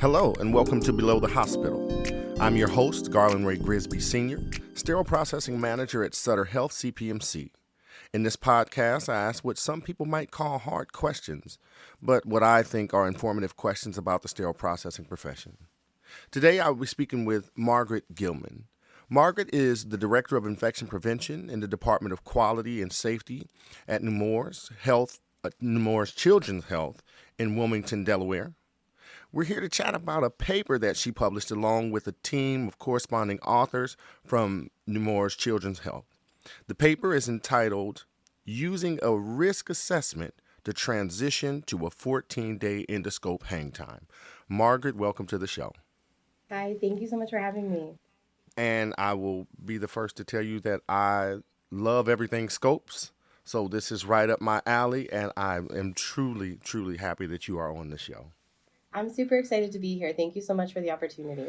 Hello and welcome to Below the Hospital. I'm your host, Garland-Rhea Grisby Sr, Sterile Processing Manager at Sutter Health CPMC. In this podcast, I ask what some people might call hard questions, but what I think are informative questions about the sterile processing profession. Today, I will be speaking with Margaret Gilman. Margaret is the Director of Infection Prevention in the Department of Quality and Safety at Nemours Children's Health in Wilmington, Delaware. We're here to chat about a paper that she published along with a team of corresponding authors from Nemours Children's Health. The paper is entitled, Using a Risk Assessment to Transition to a 14-Day Endoscope Hang Time. Margaret, welcome to the show. Hi, thank you so much for having me. And I will be the first to tell you that I love everything scopes. So this is right up my alley, and I am truly, truly happy that you are on the show. I'm super excited to be here. Thank you so much for the opportunity.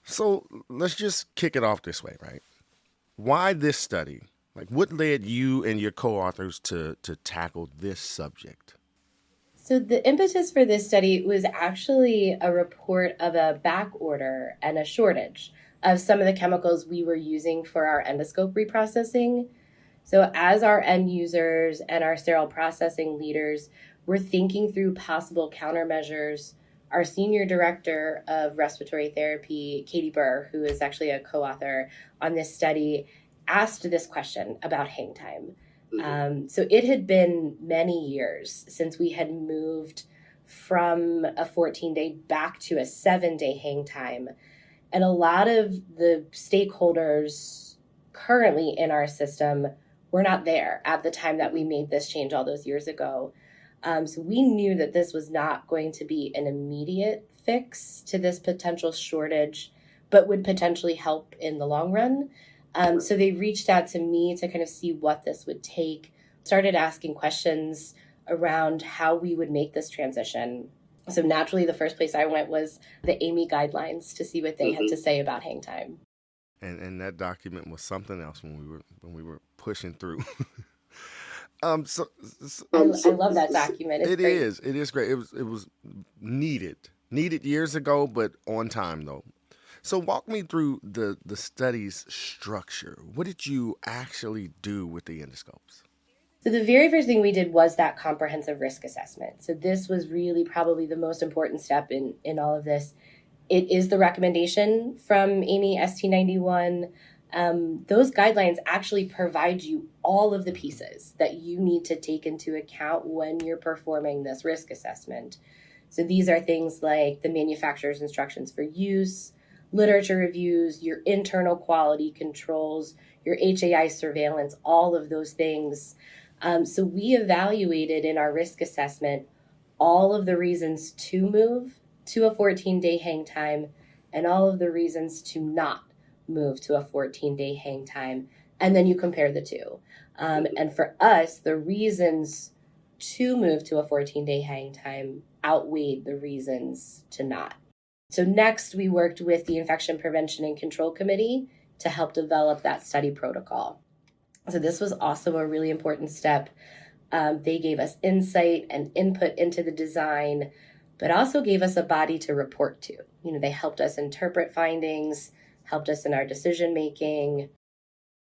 So let's just kick it off this way, right? Why this study? Like, what led you and your co-authors to tackle this subject? So the impetus for this study was actually a report of a back order and a shortage of some of the chemicals we were using for our endoscope reprocessing. So as our end users and our sterile processing leaders were thinking through possible countermeasures, our senior director of respiratory therapy, Katie Burr, who is actually a co-author on this study, asked this question about hang time. So it had been many years since we had moved from a 14-day back to a 7-day hang time. And a lot of the stakeholders currently in our system were not there at the time that we made this change all those years ago. So we knew that this was not going to be an immediate fix to this potential shortage, but would potentially help in the long run. So they reached out to me to kind of see what this would take, started asking questions around how we would make this transition. So naturally, the first place I went was the AAMI guidelines to see what they had to say about hang time. And that document was something else when we were pushing through. I love that document. It's great. It is great. It was needed years ago, but on time though. So walk me through the study's structure. What did you actually do with the endoscopes? So the very first thing we did was that comprehensive risk assessment. So this was really probably the most important step in all of this. It is the recommendation from AAMI ST91. Those guidelines actually provide you all of the pieces that you need to take into account when you're performing this risk assessment. So these are things like the manufacturer's instructions for use, literature reviews, your internal quality controls, your HAI surveillance, all of those things. So we evaluated in our risk assessment all of the reasons to move to a 14-day hang time and all of the reasons to not move to a 14-day hang time. And then you compare the two. And for us, the reasons to move to a 14-day hang time outweighed the reasons to not. So next, we worked with the Infection Prevention and Control Committee to help develop that study protocol. So this was also a really important step. They gave us insight and input into the design, but also gave us a body to report to. They helped us interpret findings, helped us in our decision making.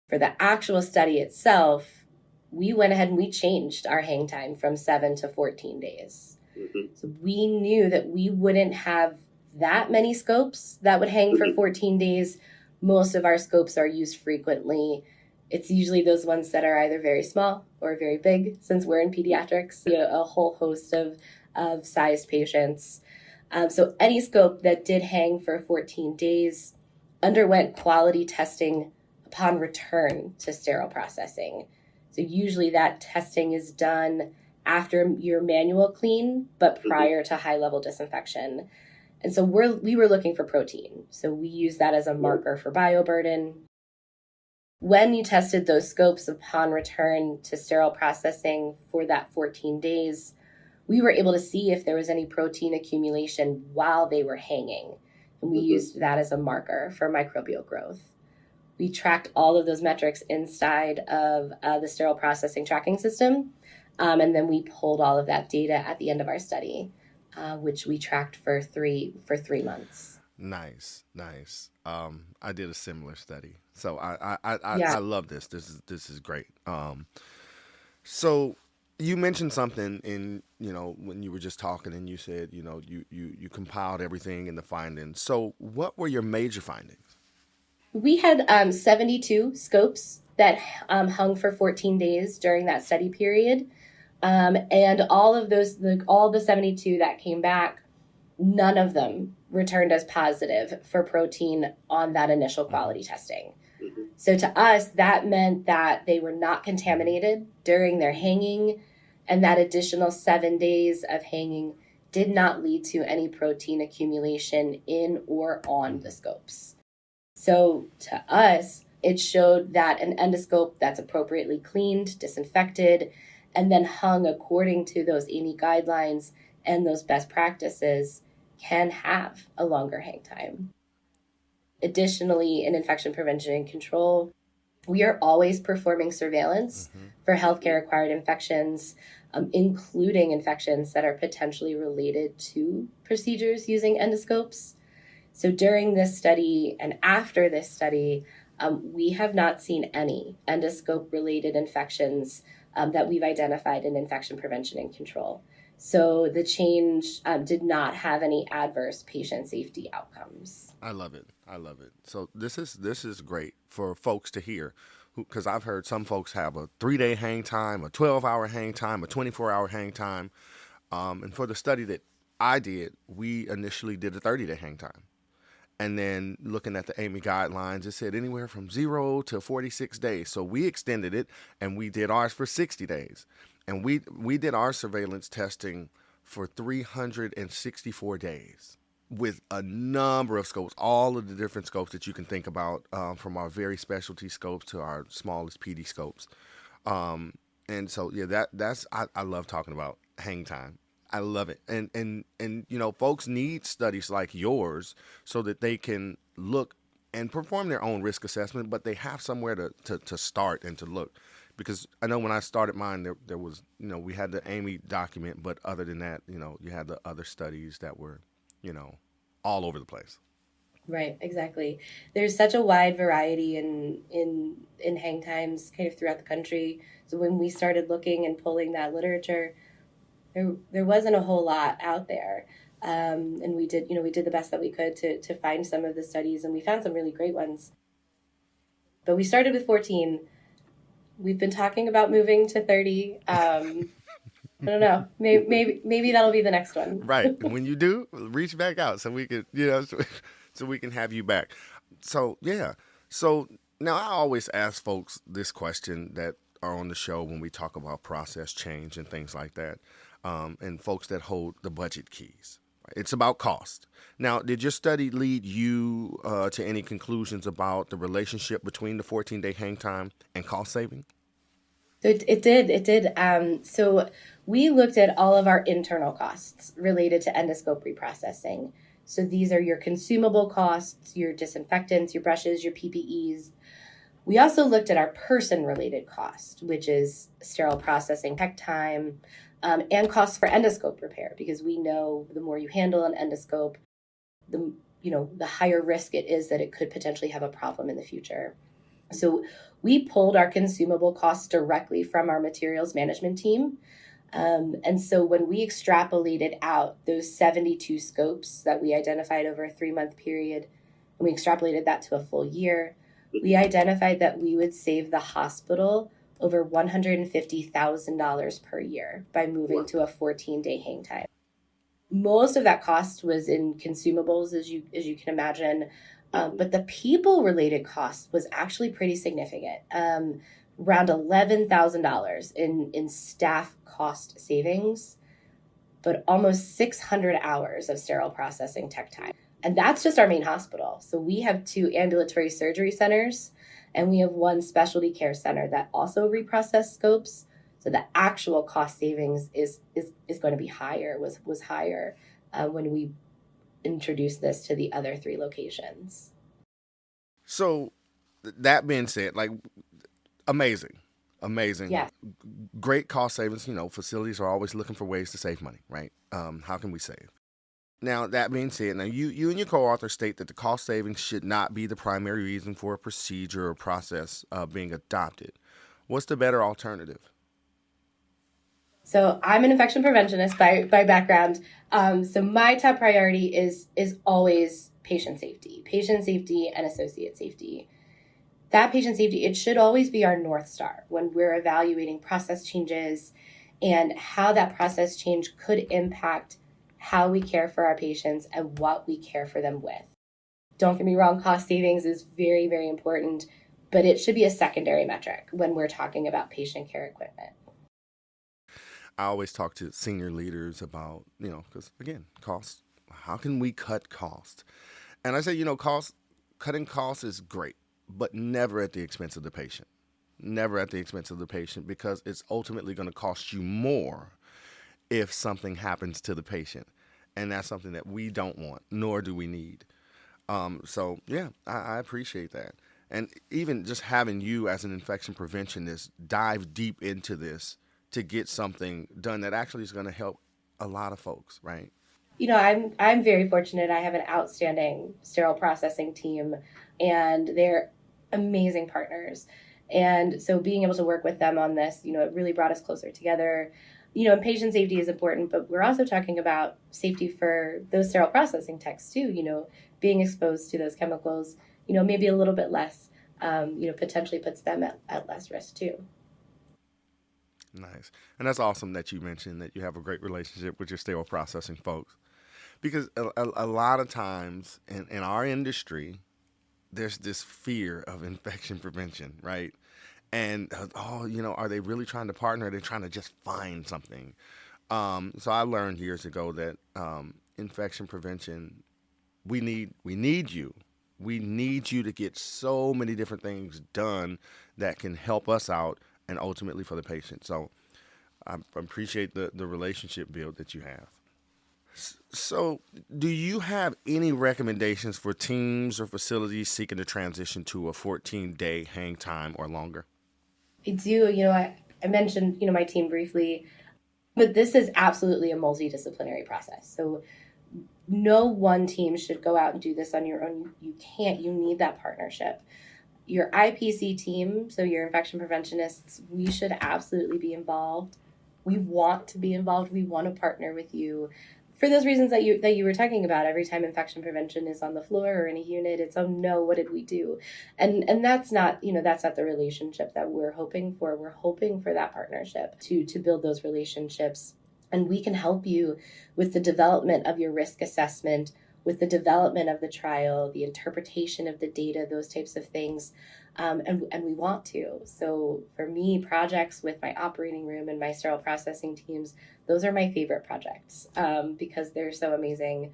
For the actual study itself, we went ahead and we changed our hang time from 7 to 14 days. So we knew that we wouldn't have that many scopes that would hang for 14 days. Most of our scopes are used frequently. It's usually those ones that are either very small or very big, since we're in pediatrics, a whole host of sized patients. So any scope that did hang for 14 days underwent quality testing upon return to sterile processing. So usually that testing is done after your manual clean, but prior to high-level disinfection. And so we were looking for protein. So we use that as a marker for bioburden. When you tested those scopes upon return to sterile processing for that 14 days, we were able to see if there was any protein accumulation while they were hanging. And we used that as a marker for microbial growth. We tracked all of those metrics inside of the sterile processing tracking system. And then we pulled all of that data at the end of our study. which we tracked for 3 months. Nice, nice. I did a similar study, so I Yeah. love this. This is great. So you mentioned something in, when you were just talking, and you said, you compiled everything in the findings. So what were your major findings? We had 72 scopes that hung for 14 days during that study period. And all of those, all the 72 that came back, none of them returned as positive for protein on that initial quality testing. So to us, that meant that they were not contaminated during their hanging, and that additional 7 days of hanging did not lead to any protein accumulation in or on the scopes. So to us, it showed that an endoscope that's appropriately cleaned, disinfected, and then hung according to those AAMI guidelines and those best practices can have a longer hang time. Additionally, in infection prevention and control, we are always performing surveillance for healthcare acquired infections, including infections that are potentially related to procedures using endoscopes. So during this study and after this study, we have not seen any endoscope-related infections that we've identified in infection prevention and control. So the change did not have any adverse patient safety outcomes. I love it. I love it. So this is great for folks to hear, because I've heard some folks have a 3-day hang time, a 12-hour hang time, a 24-hour hang time, and for the study that I did, we initially did a 30-day hang time. And then looking at the AAMI guidelines, it said anywhere from 0 to 46 days. So we extended it, and we did ours for 60 days. And we did our surveillance testing for 364 days with a number of scopes, all of the different scopes that you can think about, from our very specialty scopes to our smallest PD scopes. And so, yeah, I love talking about hang time. I love it. And folks need studies like yours so that they can look and perform their own risk assessment, but they have somewhere to start and to look. Because I know when I started mine, there was, we had the AAMI document, but other than that, you had the other studies that were, all over the place. Right, exactly. There's such a wide variety in hang times kind of throughout the country. So when we started looking and pulling that literature, there wasn't a whole lot out there. And we did the best that we could to find some of the studies, and we found some really great ones. But we started with 14. We've been talking about moving to 30. I don't know. Maybe that'll be the next one. Right. And when you do, reach back out so we could, so we can have you back. So, yeah. So now I always ask folks this question that are on the show when we talk about process change and things like that, and folks that hold the budget keys. It's about cost. Now, did your study lead you to any conclusions about the relationship between the 14-day hang time and cost saving? It did. It did. So we looked at all of our internal costs related to endoscope reprocessing. So these are your consumable costs, your disinfectants, your brushes, your PPEs. We also looked at our person-related cost, which is sterile processing, tech time, and costs for endoscope repair, because we know the more you handle an endoscope, the higher risk it is that it could potentially have a problem in the future. So we pulled our consumable costs directly from our materials management team. And so when we extrapolated out those 72 scopes that we identified over a 3-month period, and we extrapolated that to a full year, we identified that we would save the hospital over $150,000 per year by moving to a 14-day hang time. Most of that cost was in consumables, as you can imagine, but the people-related cost was actually pretty significant. Around $11,000 in staff cost savings, but almost 600 hours of sterile processing tech time. And that's just our main hospital. So we have 2 ambulatory surgery centers, and we have 1 specialty care center that also reprocess scopes. So the actual cost savings is going to be higher, was higher when we introduced this to the other 3 locations. So that being said, like, amazing. Amazing. Yes. Great cost savings. Facilities are always looking for ways to save money, right? How can we save? Now, that being said, now you and your co-author state that the cost savings should not be the primary reason for a procedure or process being adopted. What's the better alternative? So I'm an infection preventionist by background. So my top priority is always patient safety and associate safety. That patient safety, it should always be our North Star when we're evaluating process changes and how that process change could impact how we care for our patients and what we care for them with. Don't get me wrong, cost savings is very, very important, but it should be a secondary metric when we're talking about patient care equipment. I always talk to senior leaders about, because again, costs. How can we cut costs? And I say, cutting costs is great, but never at the expense of the patient. Never at the expense of the patient, because it's ultimately going to cost you more if something happens to the patient. And that's something that we don't want, nor do we need. So, yeah, I appreciate that. And even just having you as an infection preventionist dive deep into this to get something done that actually is going to help a lot of folks, right? I'm very fortunate. I have an outstanding sterile processing team, and they're amazing partners. And so being able to work with them on this, it really brought us closer together. And patient safety is important, but we're also talking about safety for those sterile processing techs too, being exposed to those chemicals, maybe a little bit less, potentially puts them at less risk too. Nice. And that's awesome that you mentioned that you have a great relationship with your sterile processing folks. Because a lot of times in our industry, there's this fear of infection prevention, right? And, are they really trying to partner? Or are they trying to just find something? So I learned years ago that infection prevention, we need you. We need you to get so many different things done that can help us out and ultimately for the patient. So I appreciate the relationship build that you have. So, do you have any recommendations for teams or facilities seeking to transition to a 14-day hang time or longer? I do. I mentioned, my team briefly, but this is absolutely a multidisciplinary process. So no one team should go out and do this on your own. You can't. You need that partnership. Your IPC team, so your infection preventionists, we should absolutely be involved. We want to be involved. We want to partner with you for those reasons that you were talking about. Every time infection prevention is on the floor or in a unit, it's, oh no, what did we do? And that's not, that's not the relationship that we're hoping for. We're hoping for that partnership to build those relationships. And we can help you with the development of your risk assessment, with the development of the trial, the interpretation of the data, those types of things. And we want to. So for me, projects with my operating room and my sterile processing teams, those are my favorite projects because they're so amazing.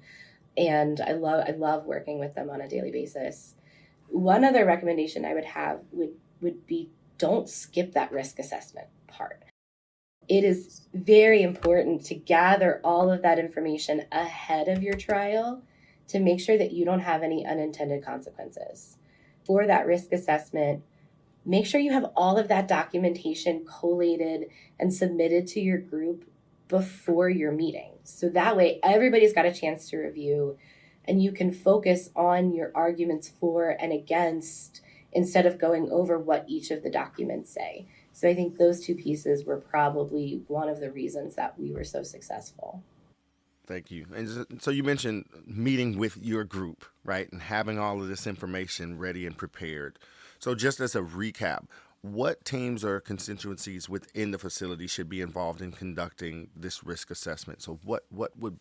And I love working with them on a daily basis. One other recommendation I would have would be, don't skip that risk assessment part. It is very important to gather all of that information ahead of your trial to make sure that you don't have any unintended consequences. For that risk assessment, make sure you have all of that documentation collated and submitted to your group before your meeting. So that way everybody's got a chance to review and you can focus on your arguments for and against instead of going over what each of the documents say. So I think those two pieces were probably one of the reasons that we were so successful. Thank you. And so you mentioned meeting with your group, right? And having all of this information ready and prepared. So just as a recap, what teams or constituencies within the facility should be involved in conducting this risk assessment? So what would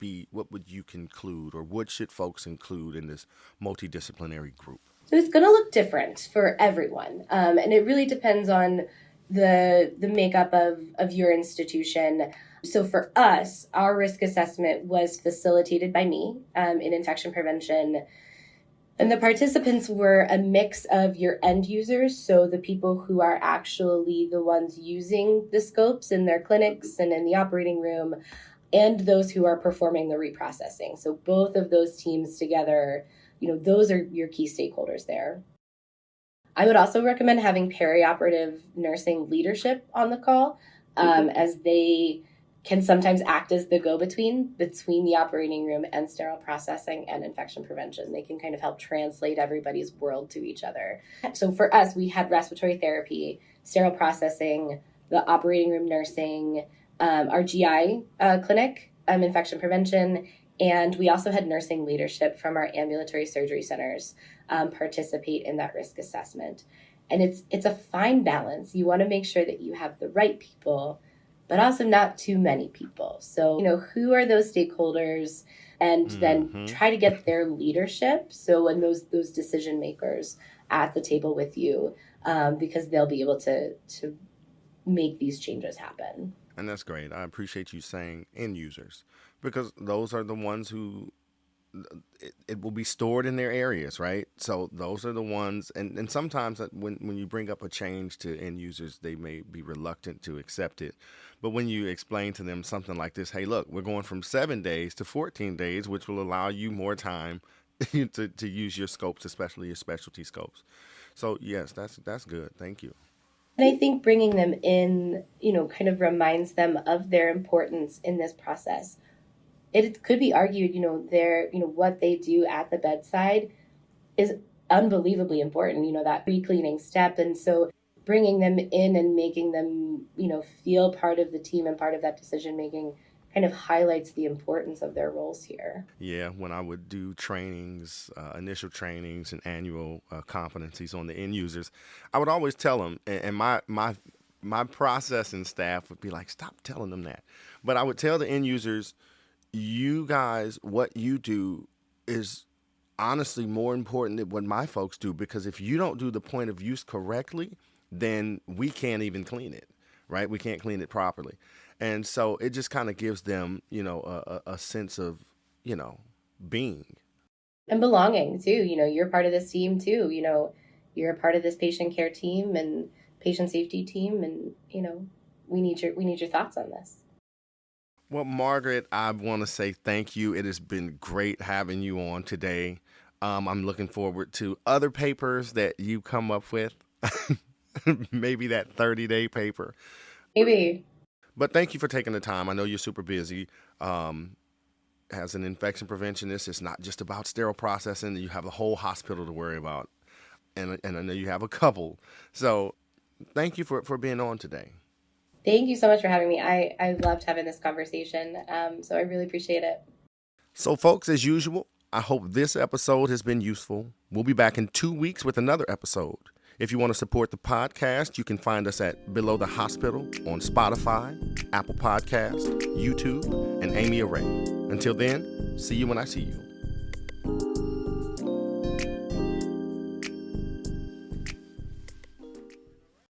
you conclude, or what should folks include in this multidisciplinary group? So it's going to look different for everyone. And it really depends on the makeup of your institution. So for us, our risk assessment was facilitated by me in infection prevention. And the participants were a mix of your end users, so the people who are actually the ones using the scopes in their clinics and in the operating room, and those who are performing the reprocessing. So both of those teams together, those are your key stakeholders there. I would also recommend having perioperative nursing leadership on the call, as they can sometimes act as the go-between between the operating room and sterile processing and infection prevention. They can kind of help translate everybody's world to each other. So for us, we had respiratory therapy, sterile processing, the operating room nursing, our GI clinic, infection prevention, and we also had nursing leadership from our ambulatory surgery centers participate in that risk assessment. And it's a fine balance. You want to make sure that you have the right people, but also not too many people. So, who are those stakeholders? And then try to get their leadership. So when those decision makers at the table with you, because they'll be able to make these changes happen. And that's great. I appreciate you saying end users, because those are the ones who it will be stored in their areas, right? So those are the ones, and sometimes when you bring up a change to end users, they may be reluctant to accept it. But when you explain to them something like this, hey, look, we're going from 7 days to 14 days, which will allow you more time to use your scopes, especially your specialty scopes. So yes, that's good. Thank you. And I think bringing them in, kind of reminds them of their importance in this process. It could be argued, what they do at the bedside is unbelievably important, that pre-cleaning step. And so bringing them in and making them, feel part of the team and part of that decision-making kind of highlights the importance of their roles here. Yeah, when I would do trainings, initial trainings and annual competencies on the end users, I would always tell them, and my processing staff would be like, stop telling them that. But I would tell the end users, you guys, what you do is honestly more important than what my folks do, because if you don't do the point of use correctly, then we can't even clean it, right? We can't clean it properly. And so it just kind of gives them, a sense of, being. And belonging too. You're part of this team too. You're a part of this patient care team and patient safety team. And, we need your thoughts on this. Well, Margaret, I want to say thank you. It has been great having you on today. I'm looking forward to other papers that you come up with. Maybe that 30-day paper. Maybe. But thank you for taking the time. I know you're super busy. As an infection preventionist, it's not just about sterile processing. You have a whole hospital to worry about. And I know you have a couple. So thank you for being on today. Thank you so much for having me. I loved having this conversation, so I really appreciate it. So, folks, as usual, I hope this episode has been useful. We'll be back in 2 weeks with another episode. If you want to support the podcast, you can find us at Below the Hospital on Spotify, Apple Podcasts, YouTube, and Amy Array. Until then, see you when I see you.